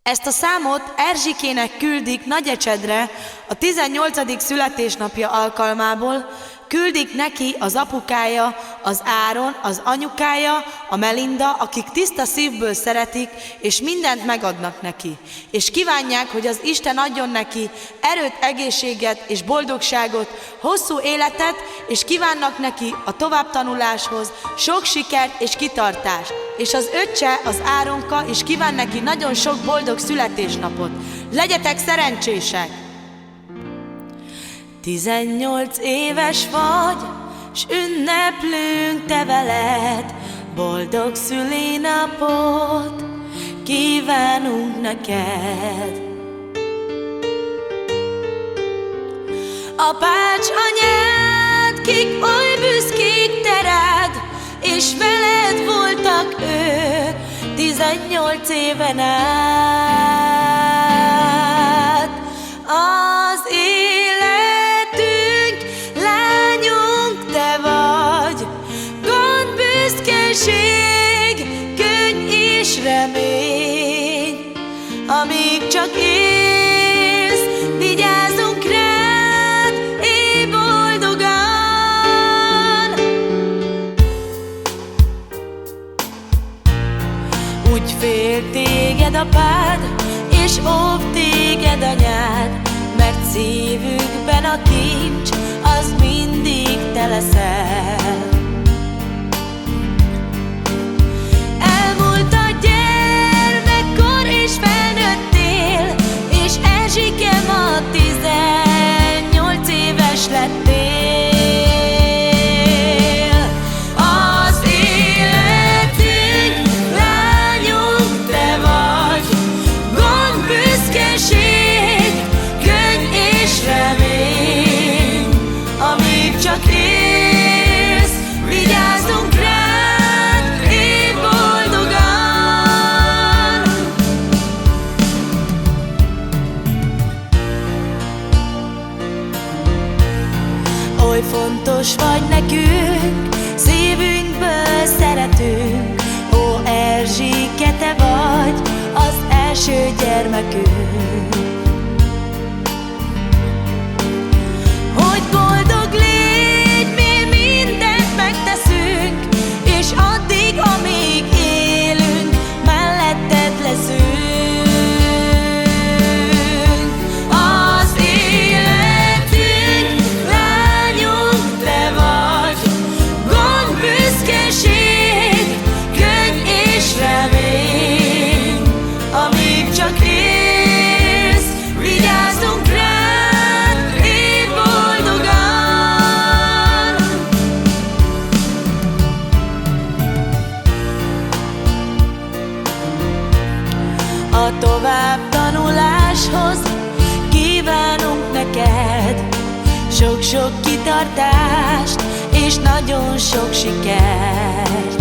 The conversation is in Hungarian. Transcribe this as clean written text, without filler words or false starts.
Ezt a számot Erzsikének küldik Nagyecsedre a 18. születésnapja alkalmából, küldik neki az apukája, az Áron, az anyukája, a Melinda, akik tiszta szívből szeretik, és mindent megadnak neki. És kívánják, hogy az Isten adjon neki erőt, egészséget és boldogságot, hosszú életet, és kívánnak neki a továbbtanuláshoz sok sikert és kitartást. És az öccse, az Áronka is kíván neki nagyon sok boldog születésnapot. Legyetek szerencsések! 18 éves vagy, s ünneplünk te veled, boldog szülinapot kívánunk neked. Apács anyád, kik oly büszkék te rád, és veled voltak ők 18 éven át. Az életünk, lányunk te vagy, gond, büszkeség, könny és remény. Amíg csak élsz, vigyázzunk rád, élj boldogan. Úgy fél téged apád, és óv téged anyád, mert szívükben a kincs, az mindig te leszel. Elmúlt a gyermekkor, és felnőttél, és Erzsike ma 18 éves lettél. Az életünk, lányunk te vagy, gond, büszkeség, könny és remény. Amíg csak élsz, vigyázzunk rád, élj boldogan. Oly fontos vagy nekünk, szívünkből szeretünk. Ó, Erzsike, te vagy az első gyermekünk. Hogy boldog légy, mi mindent megteszünk, és addig, amíg élünk, melletted leszünk. Az életünk, lányunk te vagy, gond, büszkeség, könny és remény. Amíg csak élsz, vigyázzunk rád, élj boldogan. A tovább tanuláshoz kívánunk neked sok-sok kitartást, és nagyon sok sikert.